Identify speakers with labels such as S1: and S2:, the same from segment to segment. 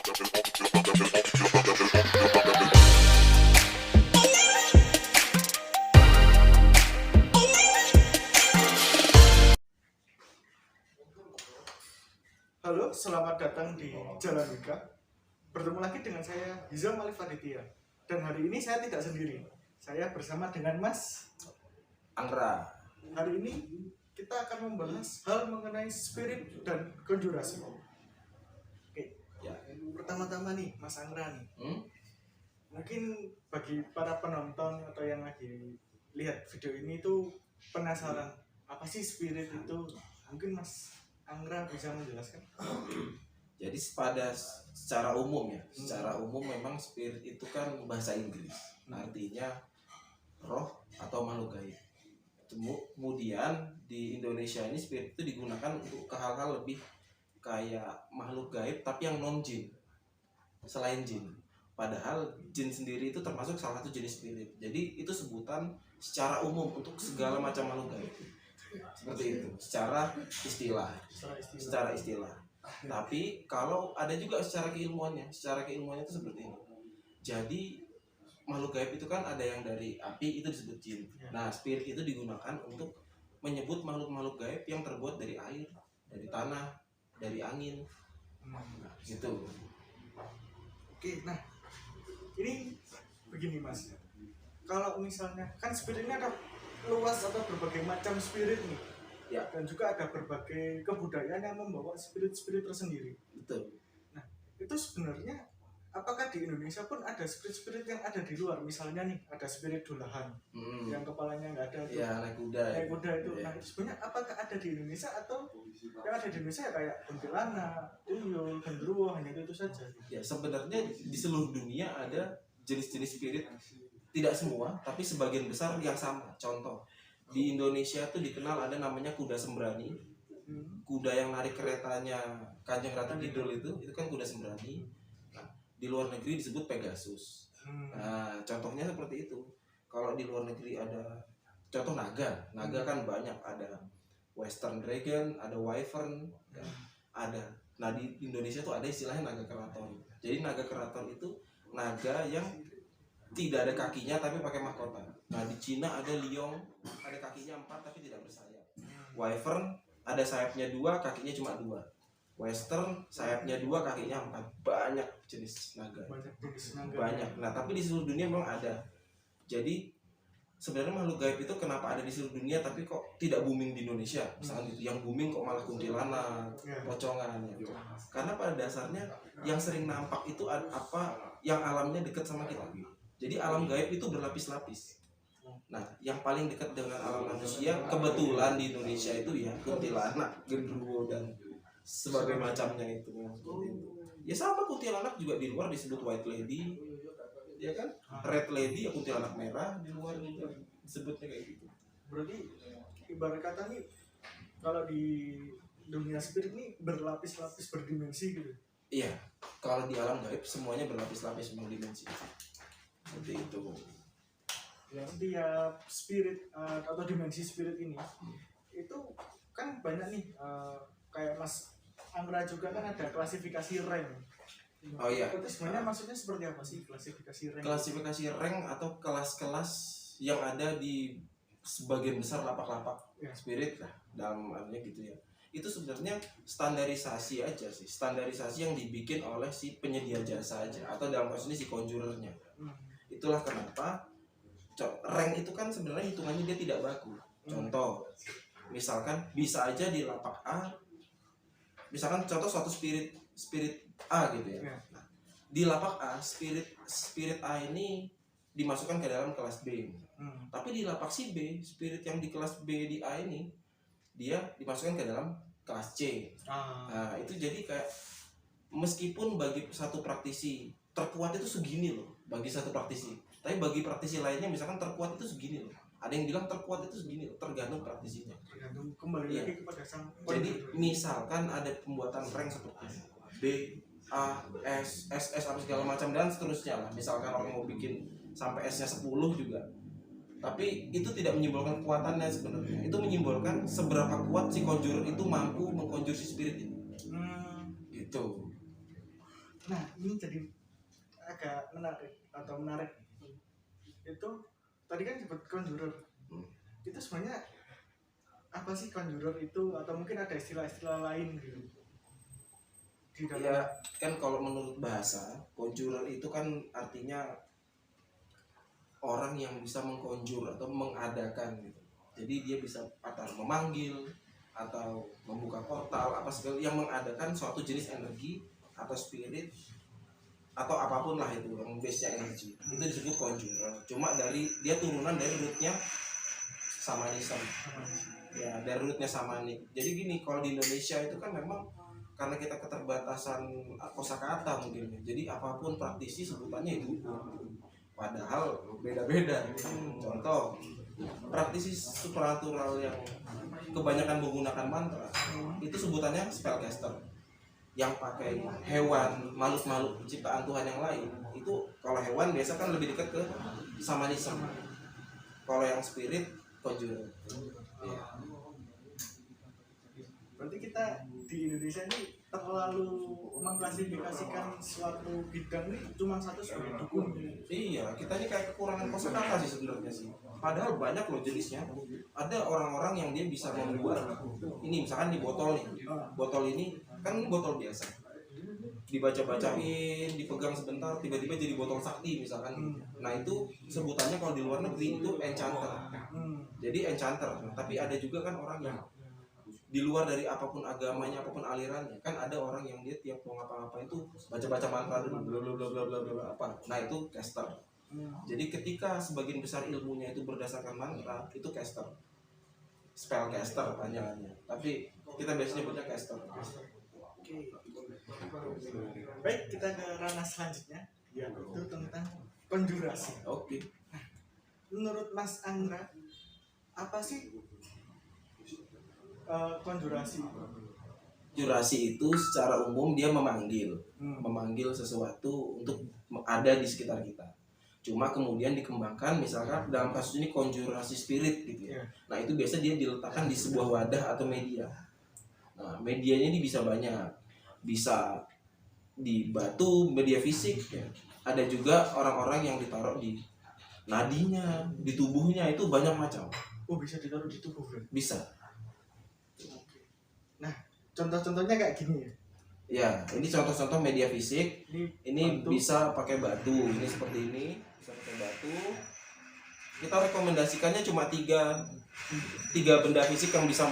S1: Halo, selamat datang di Jalan Wika. Bertemu lagi dengan saya Hizam Alif Aditya. Dan hari ini saya tidak sendiri. Saya bersama dengan Mas
S2: Angra.
S1: Hari ini kita akan membahas hal mengenai spirit dan konjurasi. Oke,
S2: Ya.
S1: pertama-tama nih Mas Angra nih. Mungkin bagi para penonton atau yang lagi lihat video ini tuh penasaran apa sih spirit itu? Mungkin Mas Angra bisa menjelaskan?
S2: Jadi secara umum ya, secara umum memang spirit itu kan bahasa Inggris, artinya roh atau makhluk gaib. Kemudian di Indonesia ini spirit itu digunakan untuk ke hal-hal lebih kayak makhluk gaib tapi yang non jin, selain jin. Padahal jin sendiri itu termasuk salah satu jenis spirit. Jadi itu sebutan secara umum untuk segala macam makhluk gaib. Seperti itu, secara istilah. Tapi kalau ada juga secara keilmuannya itu seperti ini. Jadi makhluk gaib itu kan ada yang dari api, itu disebut jin. Nah, spirit itu digunakan untuk menyebut makhluk-makhluk gaib yang terbuat dari air, dari tanah, dari angin. Gitu.
S1: Oke, nah ini begini Mas. Kalau misalnya kan spirit ini ada luas atau berbagai macam spirit nih.
S2: Ya.
S1: Dan juga ada berbagai kebudayaan yang membawa spirit-spirit tersendiri.
S2: Betul.
S1: Nah, itu sebenarnya apakah di Indonesia pun ada spirit-spirit yang ada di luar? Misalnya nih, ada spirit dolahan yang kepalanya nggak ada tuh.
S2: Ya, naik kuda
S1: itu.
S2: Ya.
S1: Nah, itu sebenarnya apakah ada di Indonesia atau yang ada di Indonesia ya kayak kuntilanak, tuyul, genderuwo, hanya itu saja?
S2: Ya, sebenarnya di seluruh dunia ada jenis-jenis spirit, tidak semua, tapi sebagian besar yang sama. Contoh, di Indonesia tuh dikenal ada namanya kuda sembrani. Kuda yang narik keretanya Kanjeng Ratu Kidul itu kan kuda sembrani. Nah, di luar negeri disebut Pegasus. Nah, contohnya seperti itu. Kalau di luar negeri ada contoh naga kan banyak, ada Western Dragon, ada Wyvern, ya, ada. Nah, di Indonesia tuh ada istilahnya naga keraton. Jadi naga keraton itu naga yang tidak ada kakinya tapi pakai mahkota. Nah, di Cina ada liong, ada kakinya 4 tapi tidak bersayap. Wyvern ada sayapnya 2, kakinya cuma 2. Western sayapnya 2, kakinya 4. Banyak jenis naga. Banyak. Nah, tapi di seluruh dunia memang ada. Jadi sebenarnya makhluk gaib itu kenapa ada di seluruh dunia tapi kok tidak booming di Indonesia? Misalnya itu yang booming kok malah kuntilanak, pocongan ya. Karena pada dasarnya yang sering nampak itu apa yang alamnya dekat sama kita. Jadi alam gaib itu berlapis-lapis. Nah, yang paling dekat dengan alam manusia kebetulan di Indonesia itu ya kuntilanak, genderuwo dan sebagainya macamnya itu. Ya sama, kuntilanak juga di luar disebut white lady, ya kan? Red lady ya kuntilanak merah, di luar juga disebutnya kayak gitu.
S1: Berarti ibarat kata nih kalau di dunia spirit ini berlapis-lapis, berdimensi gitu.
S2: Iya, kalau di alam gaib semuanya berlapis-lapis berdimensi. Seperti itu.
S1: Ya, setiap spirit atau dimensi spirit ini itu kan banyak nih, kayak Mas Angra juga kan ada klasifikasi rank.
S2: Oh iya.
S1: Itu sebenarnya maksudnya seperti apa sih klasifikasi rank?
S2: Klasifikasi rank atau kelas-kelas yang ada di sebagian besar lapak-lapak spirit lah, dalam artinya gitu ya. Itu sebenarnya standarisasi aja sih, standarisasi yang dibikin oleh si penyedia jasa aja, atau dalam kasus ini si conjurernya. Itulah kenapa rank itu kan sebenarnya hitungannya dia tidak baku. Contoh, misalkan bisa aja di lapak A, misalkan contoh suatu spirit A gitu ya. Nah, di lapak A spirit A ini dimasukkan ke dalam kelas B. Tapi di lapak si B, spirit yang di kelas B di A ini dia dimasukkan ke dalam kelas C. Nah, itu jadi kayak meskipun bagi satu praktisi terkuat itu segini loh, bagi satu praktisi. Tapi bagi praktisi lainnya misalkan terkuat itu segini loh. Ada yang bilang terkuat itu segini loh, tergantung praktisinya.
S1: Tergantung kembali lagi kepada sang.
S2: Jadi misalkan ada pembuatan rank seperti B, A, S, SS apa segala macam dan seterusnya lah. Misalkan orang mau bikin sampai S-nya 10 juga. Tapi itu tidak menyimbolkan kekuatannya sebenarnya. Itu menyimbolkan seberapa kuat si conjurer itu mampu mengkonjur si spirit ini. Gitu.
S1: Nah, ini jadi agak menarik. Itu tadi kan disebut conjurer. Itu sebenarnya apa sih conjurer itu, atau mungkin ada istilah-istilah lain gitu di dalam?
S2: Ya kan kalau menurut bahasa conjurer itu kan artinya orang yang bisa mengkonjur atau mengadakan gitu. Jadi dia bisa atau memanggil atau membuka portal apa segala yang mengadakan suatu jenis energi atau spirit atau apapun lah itu yang base-nya energi. Itu disebut conjurer. Cuma dia turunan dari rootnya shamanism. Ya, dari rootnya shamanic. Jadi gini, kalau di Indonesia itu kan memang karena kita keterbatasan kosakata mungkin. Jadi apapun praktisi sebutannya itu. Padahal beda-beda. Contoh, praktisi supernatural yang kebanyakan menggunakan mantra itu sebutannya spellcaster. Yang pakai hewan, makhluk-makhluk ciptaan Tuhan yang lain, itu kalau hewan biasa kan lebih dekat ke shamanism. Kalau yang spirit, conjurer. Ya.
S1: Berarti kita di Indonesia ini terlalu mengklasifikasikan suatu bidang ini cuma satu sebagai dukun.
S2: Iya, kita ini kayak kekurangan kosakata sih sebenarnya sih. Padahal banyak loh jenisnya. Ada orang-orang yang dia bisa membuat ini, misalkan di botol nih. Botol ini kan botol biasa. Dibaca-bacain, dipegang sebentar, tiba-tiba jadi botol sakti misalkan. Nah, itu sebutannya kalau di luar negeri itu enchanter. Jadi enchanter. Nah, tapi ada juga kan orang yang di luar dari apapun agamanya, apapun alirannya, kan ada orang yang dia tiap mau ngapa-ngapain itu baca-baca mantra dulu, bla bla bla bla bla apa. Nah, itu caster. Jadi ketika sebagian besar ilmunya itu berdasarkan mantra, itu caster. Spellcaster panjangannya. Tapi kita biasanya nyebutnya caster.
S1: Oke. Baik, kita ke ranah selanjutnya, yaitu tentang konjurasi.
S2: Oke.
S1: Menurut Mas Anggra, apa sih konjurasi?
S2: Konjurasi itu secara umum dia memanggil sesuatu untuk ada di sekitar kita. Cuma kemudian dikembangkan, misalkan dalam kasus ini konjurasi spirit gitu ya. Nah, itu biasa dia diletakkan di sebuah wadah atau media. Nah, medianya ini bisa banyak. Bisa di batu, media fisik ya. Ada juga orang-orang yang ditaruh di nadinya, di tubuhnya, itu banyak macam.
S1: Oh, bisa ditaruh di tubuh kan?
S2: Bisa.
S1: Nah, contoh-contohnya kayak gini ya.
S2: Ya, ini contoh-contoh media fisik. Ini bisa pakai batu. Ini seperti ini, bisa pakai batu. Kita rekomendasikannya cuma tiga benda fisik yang bisa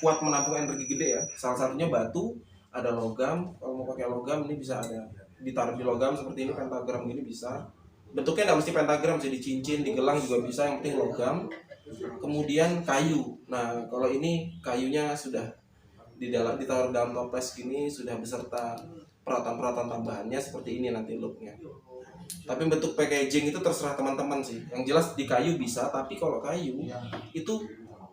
S2: kuat menampung energi gede ya. Salah satunya batu, ada logam. Kalau mau pakai logam ini bisa ada ditaruh di logam seperti ini, pentagram gini bisa. Bentuknya nggak mesti pentagram, bisa di cincin, di gelang juga bisa, yang penting logam. Kemudian kayu. Nah, kalau ini kayunya sudah ditaruh dalam toples gini, sudah beserta peralatan-peralatan tambahannya seperti ini nanti looknya. Tapi bentuk packaging itu terserah teman-teman sih. Yang jelas di kayu bisa, tapi kalau kayu itu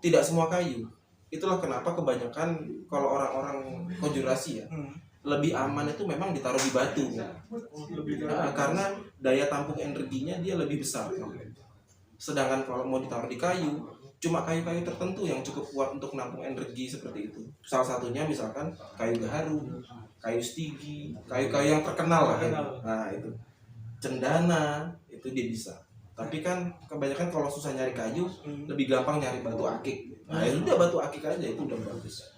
S2: tidak semua kayu. Itulah kenapa kebanyakan kalau orang-orang konjurasi ya lebih aman itu memang ditaruh di batu. Nah, karena daya tampung energinya dia lebih besar. Sedangkan kalau mau ditaruh di kayu, cuma kayu-kayu tertentu yang cukup kuat untuk menampung energi seperti itu. Salah satunya misalkan kayu gaharu, kayu stigi, kayu-kayu yang terkenal lah ya. Nah, itu cendana itu dia bisa. Tapi kan kebanyakan kalau susah nyari kayu, lebih gampang nyari batu akik. Nah, ya udah batu akik aja, itu udah bagus.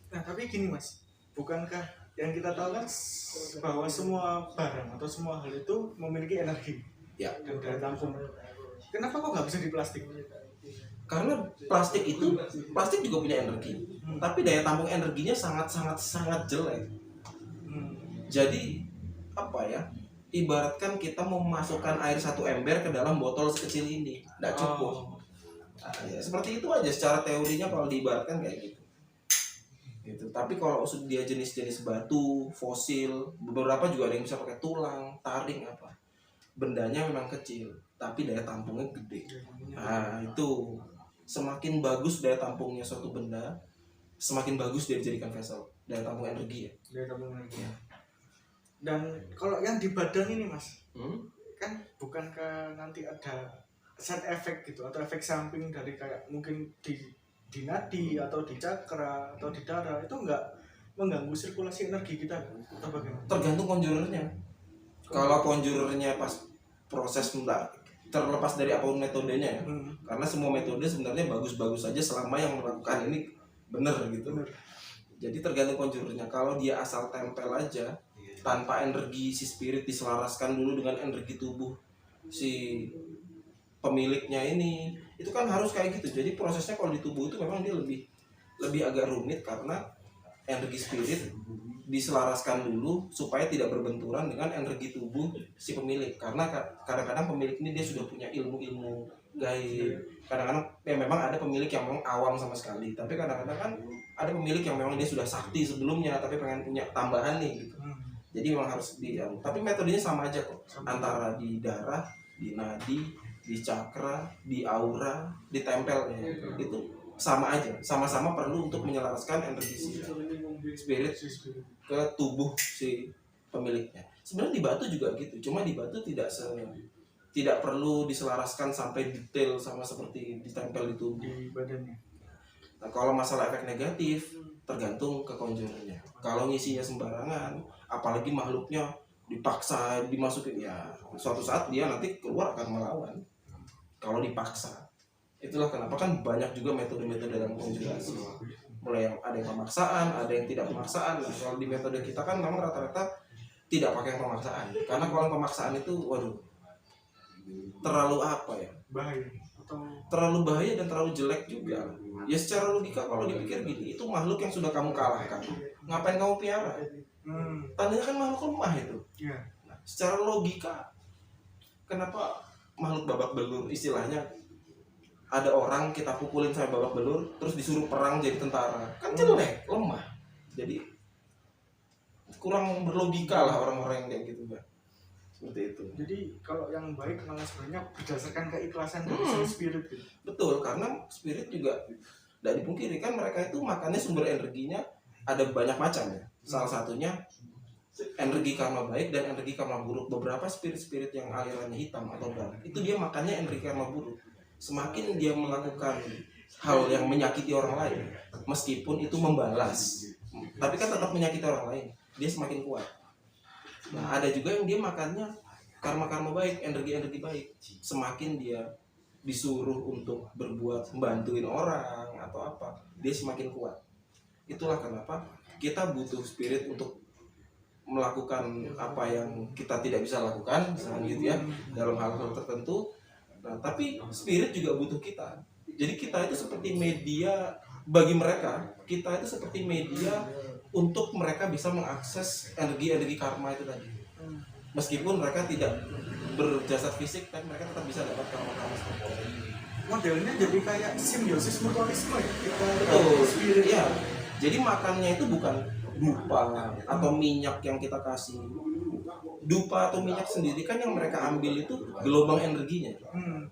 S1: Nah, tapi gini Mas, bukankah yang kita tahu kan bahwa semua barang atau semua hal itu memiliki energi
S2: Ya.
S1: dan daya tampung. Kenapa kok nggak bisa di plastik?
S2: Karena plastik juga punya energi, tapi daya tampung energinya sangat jelek. Jadi apa ya? Ibaratkan kita mau memasukkan air 1 ember ke dalam botol sekecil ini, nggak cukup. Nah, ya, seperti itu aja secara teorinya kalau diibaratkan kayak gitu. Tapi kalau dia jenis-jenis batu, fosil, beberapa juga ada yang bisa pakai tulang, taring apa. Bendanya memang kecil, tapi daya tampungnya gede. Nah, itu semakin bagus daya tampungnya suatu benda, semakin bagus dia dijadikan vessel. Daya tampung energi ya.
S1: Daya tampung energi. Ya. Dan kalau yang di badan ini Mas, kan bukankah nanti ada side effect gitu atau efek samping dari kayak mungkin di nadi atau di cakra atau di darah, itu mengganggu sirkulasi energi kita atau bagaimana?
S2: Tergantung conjurernya. Kalau conjurernya pas proses enggak terlepas dari apapun metodenya ya. Karena semua metode sebenarnya bagus-bagus saja selama yang melakukan ini benar gitu.
S1: Bener.
S2: Jadi tergantung conjurernya. Kalau dia asal tempel aja tanpa energi si spirit diselaraskan dulu dengan energi tubuh si pemiliknya ini, itu kan harus kayak gitu. Jadi prosesnya kalau di tubuh itu memang dia lebih agak rumit karena energi spirit diselaraskan dulu supaya tidak berbenturan dengan energi tubuh si pemilik. Karena kadang-kadang pemilik ini dia sudah punya ilmu-ilmu gaib. Kadang-kadang ya memang ada pemilik yang memang awam sama sekali, tapi kadang-kadang kan ada pemilik yang memang dia sudah sakti sebelumnya tapi pengen punya tambahan nih gitu. Jadi memang harus tapi metodenya sama aja kok. Antara di darah, di nadi, di cakra, di aura, di tempel itu sama aja, sama-sama perlu untuk menyelaraskan energi spirit ke tubuh si pemiliknya. Sebenarnya di batu juga gitu, cuma di batu tidak perlu diselaraskan sampai detail sama seperti ditempel di tubuh
S1: Di badannya.
S2: Nah, kalau masalah efek negatif tergantung ke conjurernya. Kalau ngisinya sembarangan, apalagi makhluknya dipaksa dimasukin, ya suatu saat dia nanti keluar akan melawan. Kalau dipaksa, itulah kenapa kan banyak juga metode-metode dalam konjurasi. Mulai yang ada yang pemaksaan, ada yang tidak pemaksaan. Nah, kalau di metode kita kan memang rata-rata tidak pakai pemaksaan. Karena kalau pemaksaan itu, waduh, terlalu apa ya?
S1: Bahaya atau
S2: Terlalu bahaya dan terlalu jelek juga. Ya secara logika kalau dipikir gini, itu makhluk yang sudah kamu kalahkan, ngapain kamu piara? Tandanya kan makhluk lemah itu.
S1: ya.
S2: Nah, secara logika, kenapa makhluk babak belur istilahnya? Ada orang kita pukulin sampai babak belur, terus disuruh perang jadi tentara, kan jelek, lemah. Jadi kurang berlogika lah orang-orang yang kayak gitu, Mbak. Seperti itu.
S1: Jadi kalau yang baik malah sebenarnya berdasarkan keikhlasan dari si spirit gitu.
S2: Betul, karena spirit juga tidak dipungkiri kan mereka itu makannya sumber energinya ada banyak macam ya. Salah satunya energi karma baik dan energi karma buruk. Beberapa spirit-spirit yang alirannya hitam atau dark itu dia makannya energi karma buruk. Semakin dia melakukan hal yang menyakiti orang lain, meskipun itu membalas, tapi kan tetap menyakiti orang lain, dia semakin kuat. Nah, ada juga yang dia makannya karma-karma baik, energi-energi baik. Semakin dia disuruh untuk berbuat, membantuin orang atau apa, dia semakin kuat. Itulah kenapa kita butuh spirit untuk melakukan apa yang kita tidak bisa lakukan, misalnya gitu ya, dalam hal-hal tertentu. Nah, tapi spirit juga butuh kita. Jadi kita itu seperti media bagi mereka. Kita itu seperti media untuk mereka bisa mengakses energi-energi karma itu tadi. Meskipun mereka tidak berjasad fisik, tapi mereka tetap bisa dapat karma-karma seperti itu.
S1: Modelnya jadi kayak simbiosis mutualisme ya. Kita
S2: Betul, iya. Jadi makannya itu bukan dupa atau minyak yang kita kasih. Dupa atau minyak sendiri kan yang mereka ambil itu gelombang energinya.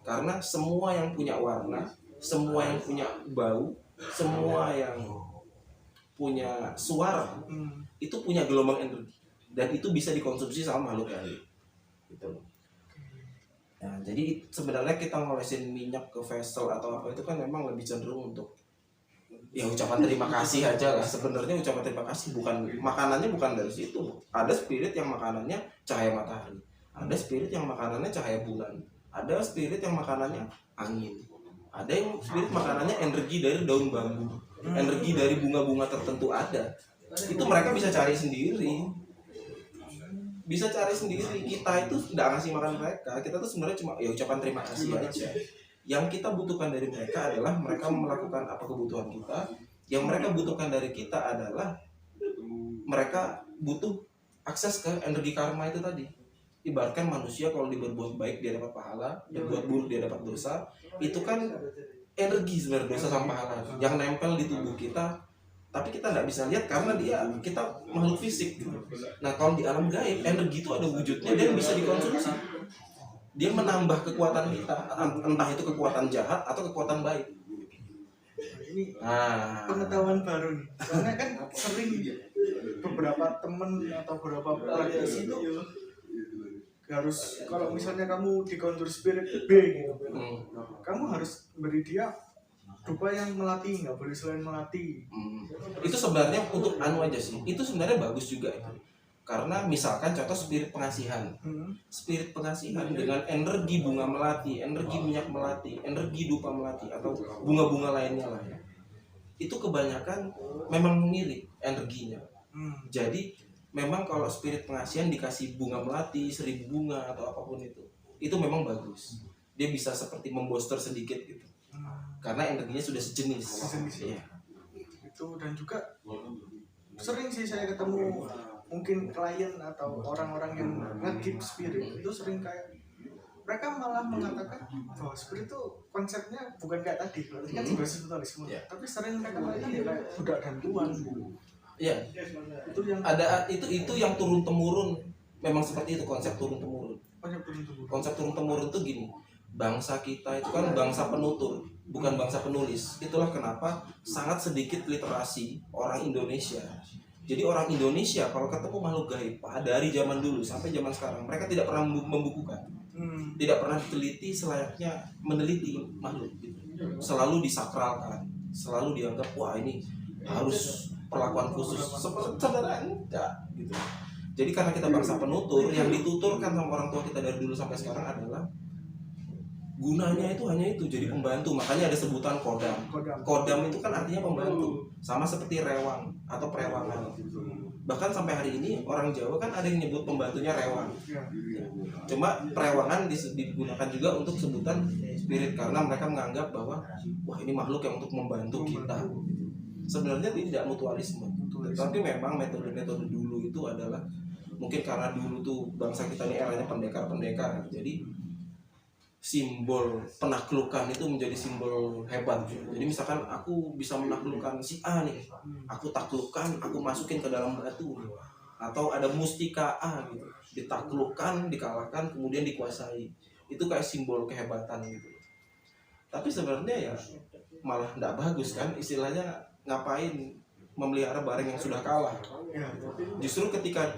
S2: Karena semua yang punya warna, semua yang punya bau, semua yang punya suara itu punya gelombang energi dan itu bisa dikonsumsi sama makhluk lain. Gitu. Nah, jadi sebenarnya kita ngolesin minyak ke vessel atau apa itu kan memang lebih cenderung untuk ya ucapan terima kasih aja lah. Sebenarnya ucapan terima kasih bukan makanannya bukan dari situ. Ada spirit yang makanannya cahaya matahari, ada spirit yang makanannya cahaya bulan, ada spirit yang makanannya angin, ada yang spirit makanannya energi dari daun bambu, energi dari bunga-bunga tertentu ada. Itu mereka bisa cari sendiri. Kita itu tidak ngasih makan mereka. Kita tuh sebenarnya cuma ya ucapan terima kasih aja. Yang kita butuhkan dari mereka adalah mereka melakukan apa kebutuhan kita. Yang mereka butuhkan dari kita adalah mereka butuh akses ke energi karma itu tadi. Ibaratkan manusia kalau dia berbuat baik dia dapat pahala, berbuat buruk dia dapat dosa. Itu kan energi sebenarnya, dosa sama pahala yang nempel di tubuh kita. Tapi kita nggak bisa lihat karena kita makhluk fisik gitu. Nah kalau di alam gaib energi itu ada wujudnya dan bisa dikonsumsi. Dia menambah kekuatan kita, entah itu kekuatan jahat atau kekuatan baik.
S1: Ini pengetahuan baru nih. Karena kan sering beberapa temen atau beberapa praktisi itu harus kalau misalnya kamu dikontur spirit B gitu, kamu harus beri dia dupa yang melatih, nggak boleh selain melatih.
S2: Itu sebenarnya untuk anu aja sih, itu sebenarnya bagus juga itu. Karena misalkan contoh spirit pengasihan, spirit pengasihan dengan energi bunga melati, energi minyak melati, energi dupa melati atau bunga-bunga lainnya lah ya, itu kebanyakan memang mirip energinya. Jadi memang kalau spirit pengasihan dikasih bunga melati, 1000 bunga atau apapun itu memang bagus. Dia bisa seperti membooster sedikit gitu, karena energinya sudah sejenis.
S1: Iya. Itu dan juga sering sih saya ketemu mungkin klien atau orang-orang yang nge-keep spirit itu sering kayak mereka malah mengatakan bahwa spirit itu konsepnya bukan kayak tadi kan berbasis spiritualisme, tapi sering mereka melihat ya kayak budak dan tuan.
S2: Iya.
S1: Itu yang
S2: ada itu yang turun temurun, memang seperti itu konsep turun temurun. Konsep turun temurun tuh gini, bangsa kita itu kan bangsa penutur, bukan bangsa penulis. Itulah kenapa sangat sedikit literasi orang Indonesia. Jadi orang Indonesia kalau ketemu makhluk gaib dari zaman dulu sampai zaman sekarang, mereka tidak pernah membukukan, tidak pernah teliti selayaknya meneliti makhluk gitu. Selalu disakralkan, selalu dianggap wah ini harus perlakuan khusus. Sebenarnya enggak gitu. Jadi karena kita bangsa penutur, yang dituturkan sama orang tua kita dari dulu sampai sekarang adalah gunanya itu hanya itu, jadi pembantu. Makanya ada sebutan kodam. Kodam itu kan artinya pembantu, sama seperti rewang atau perewangan. Bahkan sampai hari ini orang Jawa kan ada yang nyebut pembantunya rewang. Cuma perewangan digunakan juga untuk sebutan spirit karena mereka menganggap bahwa wah ini makhluk yang untuk membantu kita. Sebenarnya tidak mutualisme, tapi memang metode-metode dulu itu adalah mungkin karena dulu tuh bangsa kita ini eranya pendekar-pendekar, jadi simbol penaklukan itu menjadi simbol hebat. Jadi misalkan aku bisa menaklukkan si A nih, aku taklukkan, aku masukin ke dalam batu, atau ada mustika A gitu, ditaklukkan, dikalahkan, kemudian dikuasai. Itu kayak simbol kehebatan gitu. Tapi sebenarnya ya malah tidak bagus kan, istilahnya ngapain memelihara barang yang sudah kalah. Justru ketika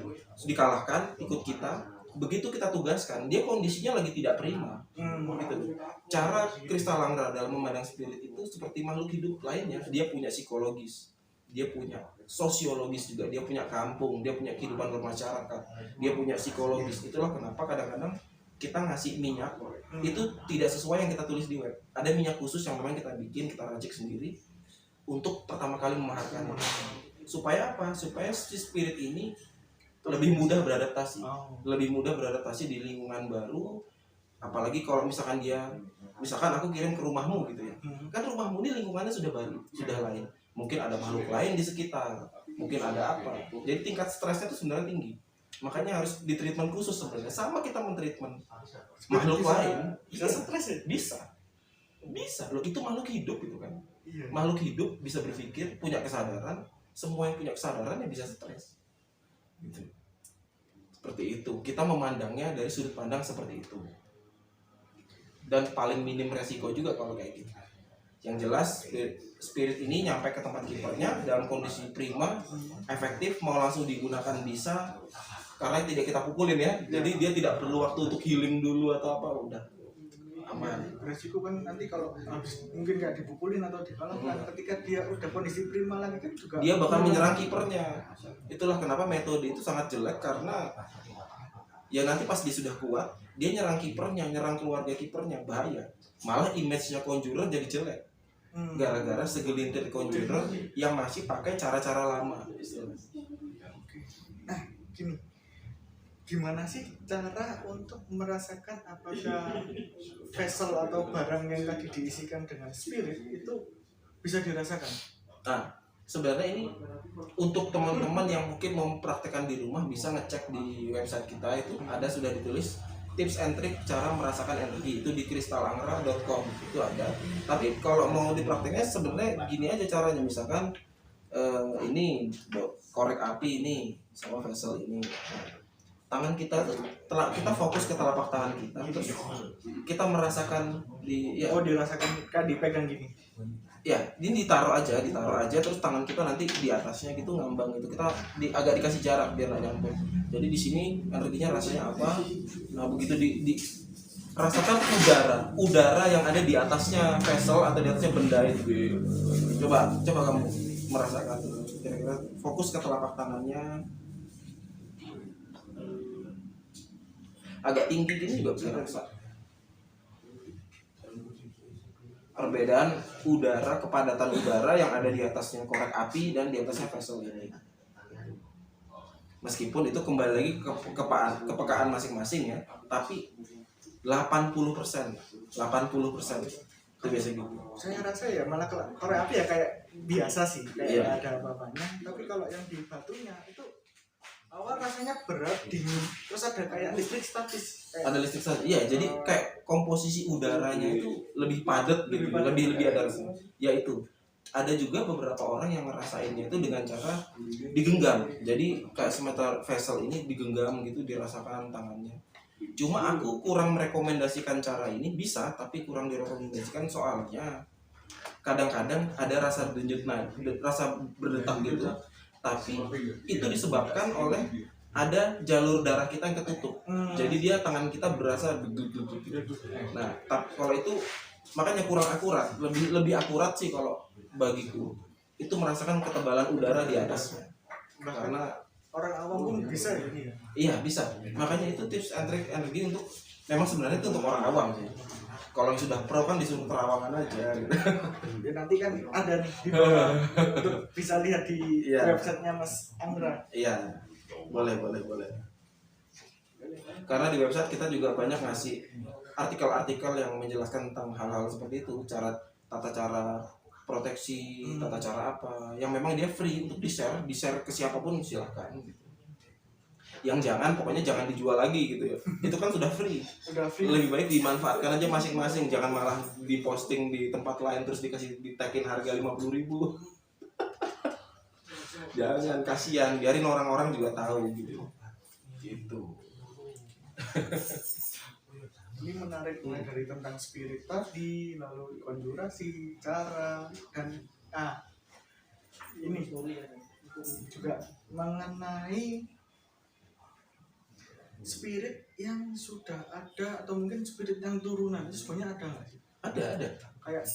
S2: dikalahkan ikut kita, begitu kita tugaskan, dia kondisinya lagi tidak prima. Gitu. Cara Kristal Langra dalam memandang spirit itu seperti makhluk hidup lainnya, dia punya psikologis, dia punya sosiologis juga, dia punya kampung, dia punya kehidupan bermasyarakat, dia punya psikologis. Itulah kenapa kadang-kadang kita ngasih minyak itu tidak sesuai yang kita tulis di web. Ada minyak khusus yang memang kita bikin, kita racik sendiri untuk pertama kali memaharkannya. Supaya apa? Supaya si spirit ini lebih mudah beradaptasi, lebih mudah beradaptasi di lingkungan baru. Apalagi kalau misalkan misalkan aku kirim ke rumahmu gitu ya, kan rumahmu ini lingkungannya sudah baru, sudah lain, mungkin ada makhluk lain di sekitar, mungkin ada apa, jadi tingkat stresnya itu sebenarnya tinggi. Makanya harus di treatment khusus sebenarnya, sama kita mentreatment makhluk lain.
S1: Bisa stres ya?
S2: Bisa loh, itu makhluk hidup itu kan. Makhluk hidup bisa berpikir, punya kesadaran. Semua yang punya kesadaran ya bisa stres gitu. Seperti itu, kita memandangnya dari sudut pandang seperti itu. Dan paling minim resiko juga kalau kayak gitu. Yang jelas spirit ini nyampe ke tempat kipernya dalam kondisi prima, efektif, mau langsung digunakan bisa, karena tidak kita pukulin ya. Jadi dia tidak perlu waktu untuk healing dulu atau apa, udah aman.
S1: Resiko kan nanti kalau habis mungkin nggak dipukulin atau dikalahkan, ketika dia udah kondisi prima lagi kan juga
S2: dia bakal menyerang kipernya. Itulah kenapa metode itu sangat jelek, karena ya nanti pas dia sudah kuat, dia nyerang kipernya, nyerang keluarga kipernya, bahaya. Malah image-nya Conjurer jadi jelek. Gara-gara segelintir Conjurer yang masih pakai cara-cara lama.
S1: Nah, gimana sih cara untuk merasakan apakah vessel atau barang yang tadi diisikan dengan spirit itu bisa dirasakan?
S2: Nah, sebenarnya ini untuk teman-teman yang mungkin mempraktekkan di rumah bisa ngecek di website kita, itu ada sudah ditulis tips and trick cara merasakan energi, itu di kristalangra.com itu ada. Tapi kalau mau diprakteknya sebenarnya gini aja caranya, misalkan ini korek api ini sama vessel ini, tangan kita tuh kita fokus ke telapak tangan kita, terus kita merasakan
S1: dirasakan kan dipegang gini.
S2: Ya, ini ditaruh aja, terus tangan kita nanti di atasnya gitu ngambang gitu. Kita agak dikasih jarak biar nggak nyambung. Jadi di sini energinya rasanya apa? Nah begitu rasakan udara yang ada di atasnya vessel atau di atasnya benda itu. Coba kamu merasakan, kira-kira fokus ke telapak tangannya, agak tinggi gini juga bisa rasa perbedaan udara, kepadatan udara yang ada di atasnya korek api dan di atasnya vessel ini. Meskipun itu kembali lagi ke kepekaan masing-masing ya, tapi 80% itu biasa gitu.
S1: Saya rasa ya malah korek api ya kayak biasa sih, kayak ada apa-apanya. Tapi kalau yang di batunya itu awal rasanya berat, dingin, terus ada kayak listrik statis.
S2: Ada listrik statis, iya. Jadi kayak komposisi udaranya itu lebih padat gitu, lebih ada rasa. Ya itu. Ada juga beberapa orang yang ngerasainnya itu dengan cara digenggam. Jadi kayak semacam vessel ini digenggam gitu, dirasakan tangannya. Cuma aku kurang merekomendasikan cara ini, bisa tapi kurang direkomendasikan soalnya kadang-kadang ada rasa denyut nadi, rasa berdetak gitu. Tapi itu disebabkan oleh ada jalur darah kita yang ketutup. Jadi dia tangan kita berasa deg-deg. Nah, kalau itu makanya kurang akurat. Lebih akurat sih kalau bagiku. Itu merasakan ketebalan udara di atasnya. Karena
S1: orang awam pun bisa ya.
S2: Iya, bisa. Makanya itu tips and trick energi untuk memang sebenarnya itu untuk orang awam sih. Kalau yang sudah pro kan disuruh terawangan aja gitu.
S1: Ya, nanti kan ada nih di bawah untuk bisa lihat di websitenya Mas Angra.
S2: Iya, boleh. Karena di website kita juga banyak ngasih artikel-artikel yang menjelaskan tentang hal-hal seperti itu, tata cara proteksi, tata cara apa, yang memang dia free untuk di-share ke siapapun silahkan. Yang pokoknya jangan dijual lagi gitu ya. Itu kan sudah free. Lebih baik dimanfaatkan aja masing-masing, jangan malah diposting di tempat lain terus ditakin harga 50.000. Jangan, kasihan, biarin orang-orang juga tahu gitu. Gitu.
S1: Ini menarik dari tentang spirit tadi, lalu konjurasi, cara, dan ini juga mengenai spirit yang sudah ada atau mungkin spirit yang turunan. Itu sebenarnya ada nggak sih?
S2: Ada.
S1: Kayak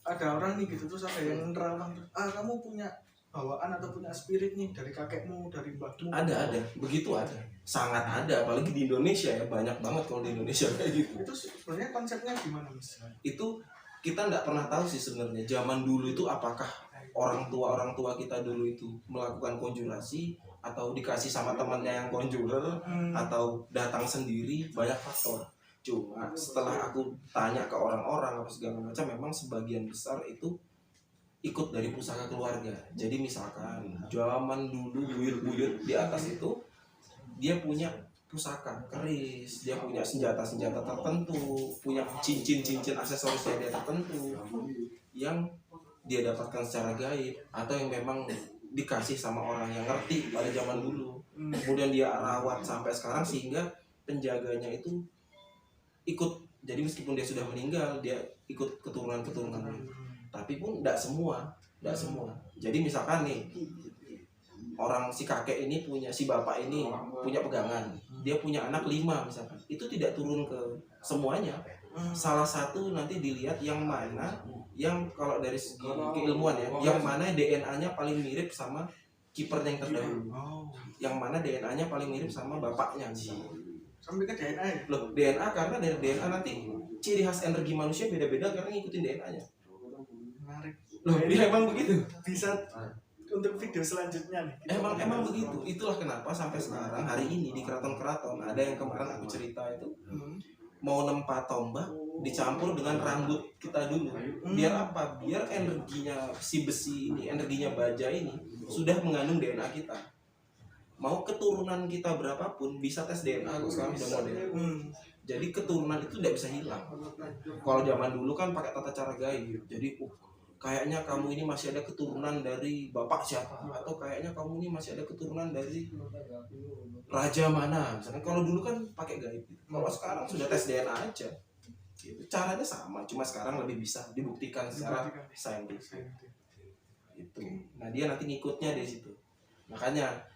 S1: ada orang nih gitu, terus ada yang nerawang, kamu punya bawaan atau punya spirit nih dari kakekmu, dari mbahmu.
S2: Ada, begitu ada, sangat ada, apalagi di Indonesia ya, banyak banget kalau di Indonesia kayak gitu.
S1: Itu sebenarnya konsepnya gimana, Mas?
S2: Itu kita nggak pernah tahu sih sebenarnya. Zaman dulu itu apakah orang tua kita dulu itu melakukan konjurasi atau dikasih sama temannya yang konjurer atau datang sendiri, banyak faktor. Cuma setelah aku tanya ke orang-orang apa segala macam, memang sebagian besar itu ikut dari pusaka keluarga. Jadi misalkan zaman dulu buyut-buyut di atas itu dia punya pusaka keris, dia punya senjata-senjata tertentu, punya cincin-cincin aksesorisnya dia tertentu yang dia dapatkan secara gaib atau yang memang dikasih sama orang yang ngerti pada zaman dulu. Kemudian dia rawat sampai sekarang sehingga penjaganya itu ikut. Jadi meskipun dia sudah meninggal, dia ikut keturunan-keturunannya. Tapi pun tidak semua. Jadi misalkan nih orang si kakek ini punya, si bapak ini punya pegangan, dia punya anak 5 misalkan, itu tidak turun ke semuanya. Salah satu nanti dilihat yang mana, yang kalau dari segi keilmuan ya, yang mana DNA-nya paling mirip sama kiper yang terdahulu, yang mana DNA-nya paling mirip sama bapaknya misalkan.
S1: Sampai ke DNA ya?
S2: Loh, DNA karena dari DNA nanti ciri khas energi manusia beda-beda karena ngikutin DNA-nya.
S1: Menarik.
S2: Loh, dia emang begitu.
S1: Bisa untuk video selanjutnya nih.
S2: Emang begitu. Itulah kenapa sampai sekarang hari ini di keraton-keraton ada yang kemarin aku cerita itu mau nempa tombak dicampur dengan rambut kita dulu. Biar apa? Biar energinya si besi ini, energinya baja ini sudah mengandung DNA kita. Mau keturunan kita berapapun bisa tes DNA kok sekarang udah modern. Jadi keturunan itu tidak bisa hilang. Kalau zaman dulu kan pakai tata cara gaib. Jadi kayaknya kamu ini masih ada keturunan dari bapak siapa, atau kayaknya kamu ini masih ada keturunan dari raja mana. Misalnya kalau dulu kan pakai gaib. Kalau sekarang sudah tes DNA aja. Caranya sama, cuma sekarang lebih bisa dibuktikan secara saintifik. Itu. Nah, dia nanti ngikutnya di situ. Makanya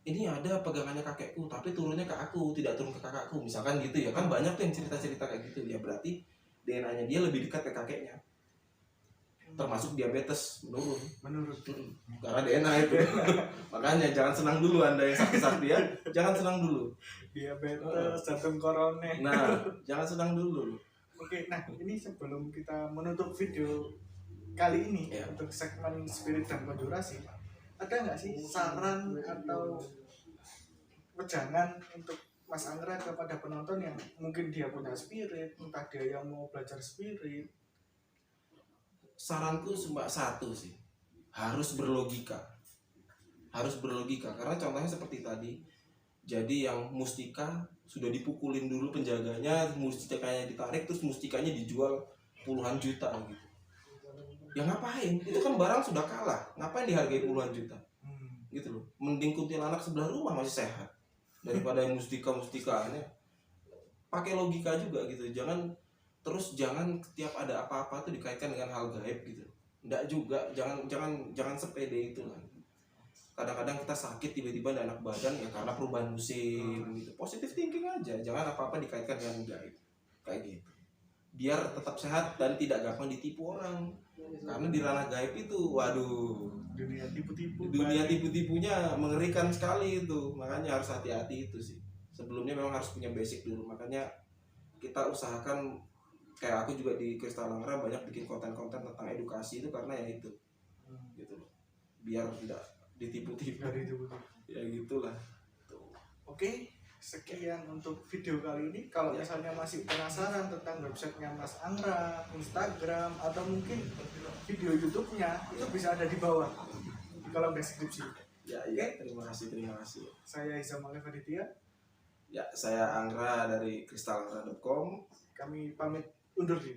S2: ini ada pegangannya kakekku tapi turunnya ke aku, tidak turun ke kakakku, misalkan gitu ya kan. Banyak tuh yang cerita-cerita kayak gitu ya, berarti DNA-nya dia lebih dekat ke kakeknya, termasuk diabetes
S1: menurut
S2: karena DNA itu. Makanya jangan senang dulu Anda yang sakti-sakti ya, jangan senang dulu.
S1: diabetes, jantung koroner.
S2: Nah, jangan senang dulu.
S1: Oke, nah ini sebelum kita menutup video kali ini
S2: Ya.
S1: untuk segmen spirit dan konjurasi, ada nggak sih saran atau wejangan untuk Mas Angra kepada penonton yang mungkin dia punya spirit, entah dia yang mau belajar spirit?
S2: Saranku cuma satu sih, harus berlogika. Harus berlogika, karena contohnya seperti tadi. Jadi yang mustika sudah dipukulin dulu penjaganya, mustikanya ditarik, terus mustikanya dijual puluhan juta gitu. Ya ngapain? Itu kan barang sudah kalah, ngapain dihargai puluhan juta? Gitu loh. Mending kuntilanak sebelah rumah masih sehat daripada yang mustika-mustikaannya. Pakai logika juga gitu. Jangan setiap ada apa-apa tuh dikaitkan dengan hal gaib gitu. Enggak juga, jangan sepede itu lah. Kadang-kadang kita sakit tiba-tiba ada enak badan ya karena perubahan musim gitu. Positive thinking aja, jangan apa-apa dikaitkan dengan gaib. Kayak gitu. Biar tetap sehat dan tidak gampang ditipu orang. Karena di ranah gaib itu, waduh,
S1: Dunia
S2: tipu-tipunya mengerikan sekali itu. Makanya harus hati-hati itu sih. Sebelumnya memang harus punya basic dulu. Makanya kita usahakan, kayak aku juga di Kristal Angra banyak bikin konten-konten tentang edukasi itu karena ya itu. Gitu loh. Biar tidak ditipu-tipu. Ya gitulah.
S1: Oke, sekian untuk video kali ini. Kalau
S2: Ya.
S1: misalnya masih penasaran tentang websitenya Mas Angra, Instagram, atau mungkin video YouTube-nya, itu bisa ada di bawah di kolom deskripsi.
S2: Ya, terima kasih.
S1: Saya Izam Alif Aditya.
S2: Ya, saya Angra dari kristalangra.com.
S1: Kami pamit undur diri.